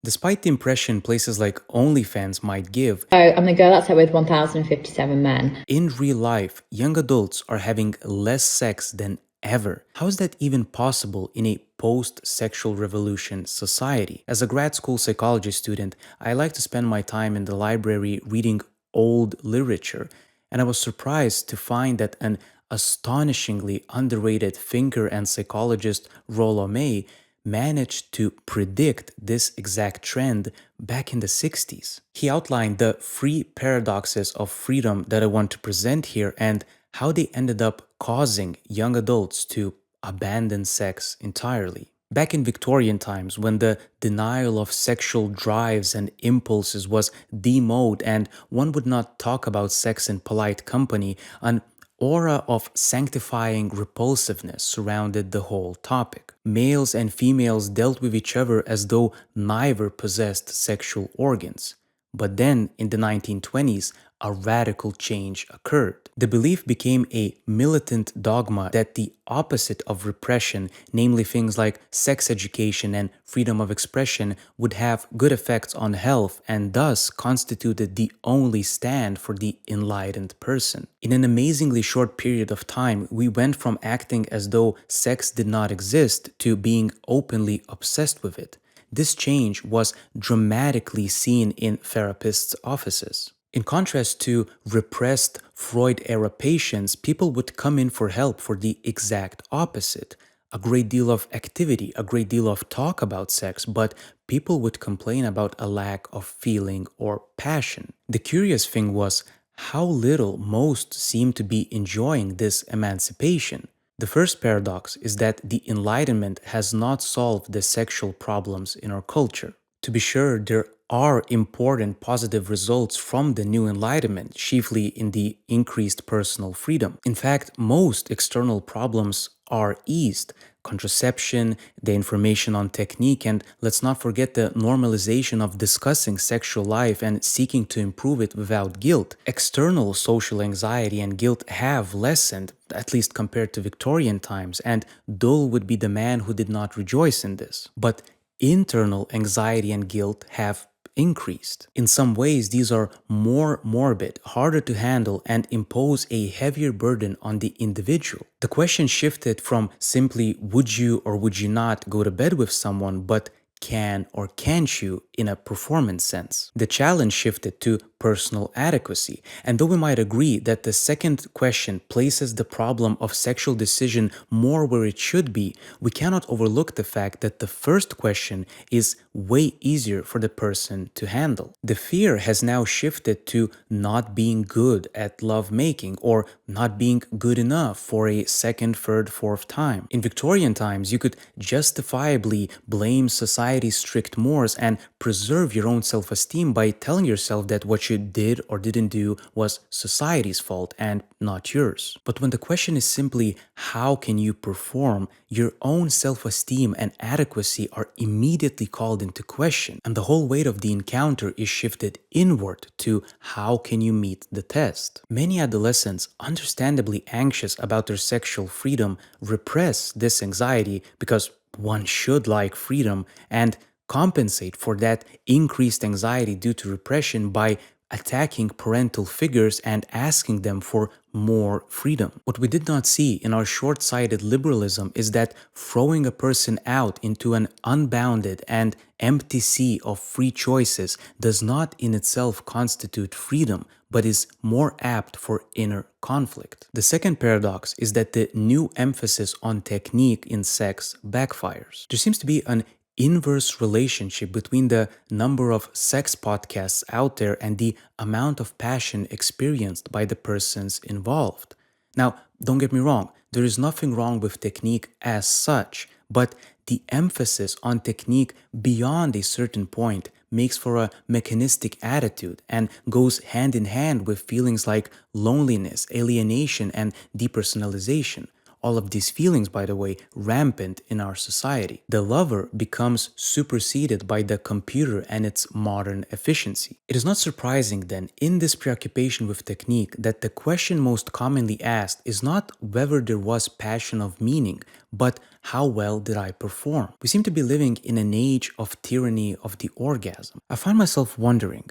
Despite the impression places like Onlyfans might give, Oh, I'm the girl that's out with 1,057 men. in real life, young adults are having less sex than ever. How is that even possible in a post-sexual revolution society? As a grad school psychology student, I like to spend my time in the library reading old literature, and I was surprised to find that an astonishingly underrated thinker and psychologist, Rollo May, managed to predict this exact trend back in the 60s. He outlined the three paradoxes of freedom that I want to present here and how they ended up causing young adults to abandon sex entirely. Back in Victorian times, when the denial of sexual drives and impulses was the mode and one would not talk about sex in polite company, an aura of sanctifying repulsiveness surrounded the whole topic. Males and females dealt with each other as though neither possessed sexual organs. But then, in the 1920s, a radical change occurred. The belief became a militant dogma that the opposite of repression, namely things like sex education and freedom of expression, would have good effects on health and thus constituted the only stand for the enlightened person. In an amazingly short period of time, we went from acting as though sex did not exist to being openly obsessed with it. This change was dramatically seen in therapists' offices. In contrast to repressed Freud-era patients, people would come in for help for the exact opposite. A great deal of activity, a great deal of talk about sex, but people would complain about a lack of feeling or passion. The curious thing was how little most seemed to be enjoying this emancipation. The first paradox is that the Enlightenment has not solved the sexual problems in our culture. To be sure, there are important positive results from the new Enlightenment, chiefly in the increased personal freedom. In fact, most external problems are eased. Contraception, the information on technique, and let's not forget the normalization of discussing sexual life and seeking to improve it without guilt. External social anxiety and guilt have lessened, at least compared to Victorian times, and dull would be the man who did not rejoice in this. But internal anxiety and guilt have increased. In some ways, these are more morbid, harder to handle, and impose a heavier burden on the individual. The question shifted from simply would you or would you not go to bed with someone, but can or can't you in a performance sense. The challenge shifted to personal adequacy, and though we might agree that the second question places the problem of sexual decision more where it should be, we cannot overlook the fact that the first question is way easier for the person to handle. The fear has now shifted to not being good at lovemaking or not being good enough for a second, third, fourth time. In Victorian times, you could justifiably blame society's strict mores and preserve your own self-esteem by telling yourself that what you did or didn't do was society's fault and not yours. But when the question is simply how can you perform, your own self-esteem and adequacy are immediately called into question, and the whole weight of the encounter is shifted inward to how can you meet the test. Many adolescents, understandably anxious about their sexual freedom, repress this anxiety because one should like freedom and compensate for that increased anxiety due to repression by attacking parental figures and asking them for more freedom. What we did not see in our short-sighted liberalism is that throwing a person out into an unbounded and empty sea of free choices does not in itself constitute freedom, but is more apt for inner conflict. The second paradox is that the new emphasis on technique in sex backfires. There seems to be an inverse relationship between the number of sex podcasts out there and the amount of passion experienced by the persons involved. Now, don't get me wrong, there is nothing wrong with technique as such, but the emphasis on technique beyond a certain point makes for a mechanistic attitude and goes hand in hand with feelings like loneliness, alienation, and depersonalization. all of these feelings, by the way, rampant in our society. The lover becomes superseded by the computer and its modern efficiency. It is not surprising then, in this preoccupation with technique, that the question most commonly asked is not whether there was passion of meaning, but how well did I perform? We seem to be living in an age of tyranny of the orgasm. I find myself wondering,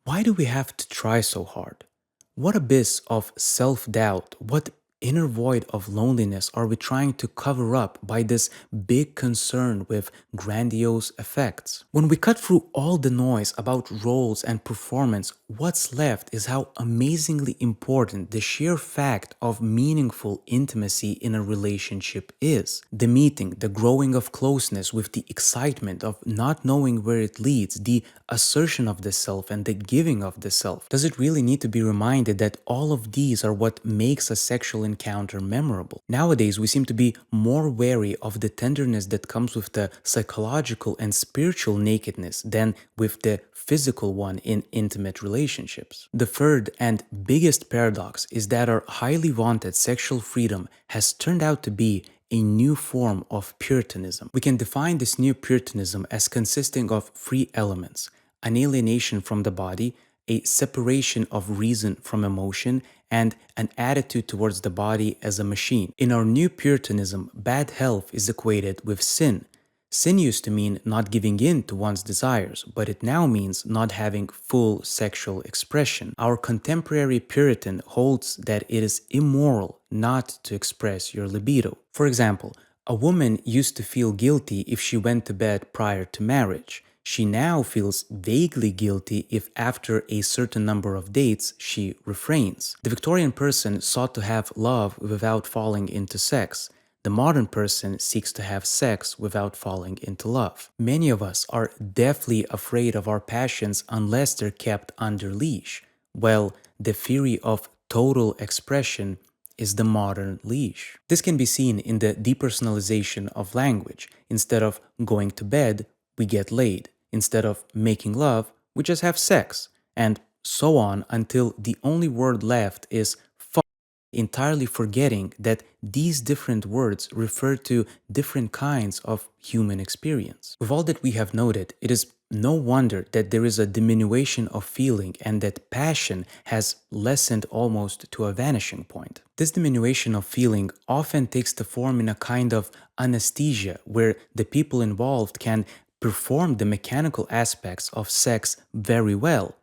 why do we have to try so hard? What abyss of self-doubt, what inner void of loneliness are we trying to cover up by this big concern with grandiose effects? When we cut through all the noise about roles and performance, what's left is how amazingly important the sheer fact of meaningful intimacy in a relationship is. The meeting, the growing of closeness with the excitement of not knowing where it leads, the assertion of the self and the giving of the self. Does it really need to be reminded that all of these are what makes a sexual encounter memorable? Nowadays, we seem to be more wary of the tenderness that comes with the psychological and spiritual nakedness than with the physical one in intimate relationships. The third and biggest paradox is that our highly vaunted sexual freedom has turned out to be a new form of puritanism. We can define this new puritanism as consisting of three elements: an alienation from the body, a separation of reason from emotion, and an attitude towards the body as a machine. In our new puritanism, bad health is equated with sin. Sin used to mean not giving in to one's desires, but it now means not having full sexual expression. Our contemporary Puritan holds that it is immoral not to express your libido. For example, a woman used to feel guilty if she went to bed prior to marriage. She now feels vaguely guilty if after a certain number of dates she refrains. The Victorian person sought to have love without falling into sex. The modern person seeks to have sex without falling into love. Many of us are deathly afraid of our passions unless they're kept under leash. Well, the theory of total expression is the modern leash. This can be seen in the depersonalization of language. Instead of going to bed, we get laid. Instead of making love, we just have sex. And so on until the only word left is fuck, entirely forgetting that these different words refer to different kinds of human experience. With all that we have noted, it is no wonder that there is a diminution of feeling and that passion has lessened almost to a vanishing point. This diminution of feeling often takes the form in a kind of anesthesia where the people involved can perform the mechanical aspects of sex very well,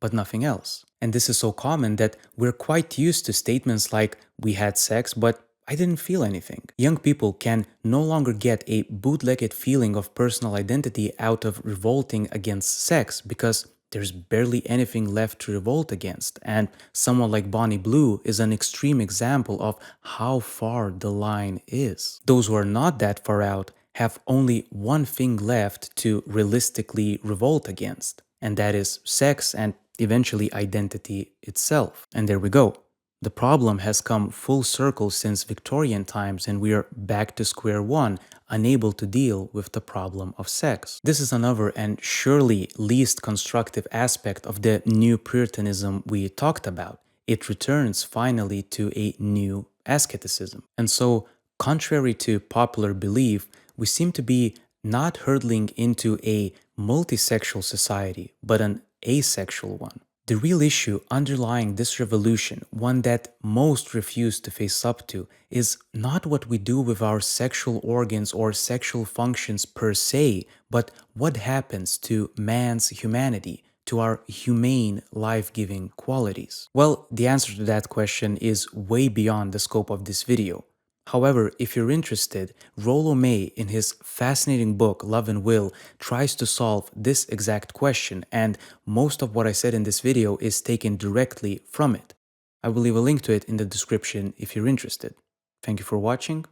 but nothing else. And this is so common that we're quite used to statements like, "We had sex, but I didn't feel anything." Young people can no longer get a bootlegged feeling of personal identity out of revolting against sex because there's barely anything left to revolt against. And someone like Bonnie Blue is an extreme example of how far the line is. Those who are not that far out have only one thing left to realistically revolt against, and that is sex and eventually identity itself. And there we go. The problem has come full circle since Victorian times, and we are back to square one, unable to deal with the problem of sex. This is another and surely least constructive aspect of the new Puritanism we talked about. It returns finally to a new asceticism. And so, contrary to popular belief, we seem to be not hurtling into a multisexual society, but an asexual one. The real issue underlying this revolution, one that most refuse to face up to, is not what we do with our sexual organs or sexual functions per se, but what happens to man's humanity, to our humane, life-giving qualities. Well, the answer to that question is way beyond the scope of this video. However, if you're interested, Rollo May, in his fascinating book Love and Will, tries to solve this exact question, and most of what I said in this video is taken directly from it. I will leave a link to it in the description if you're interested. Thank you for watching,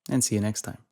and see you next time.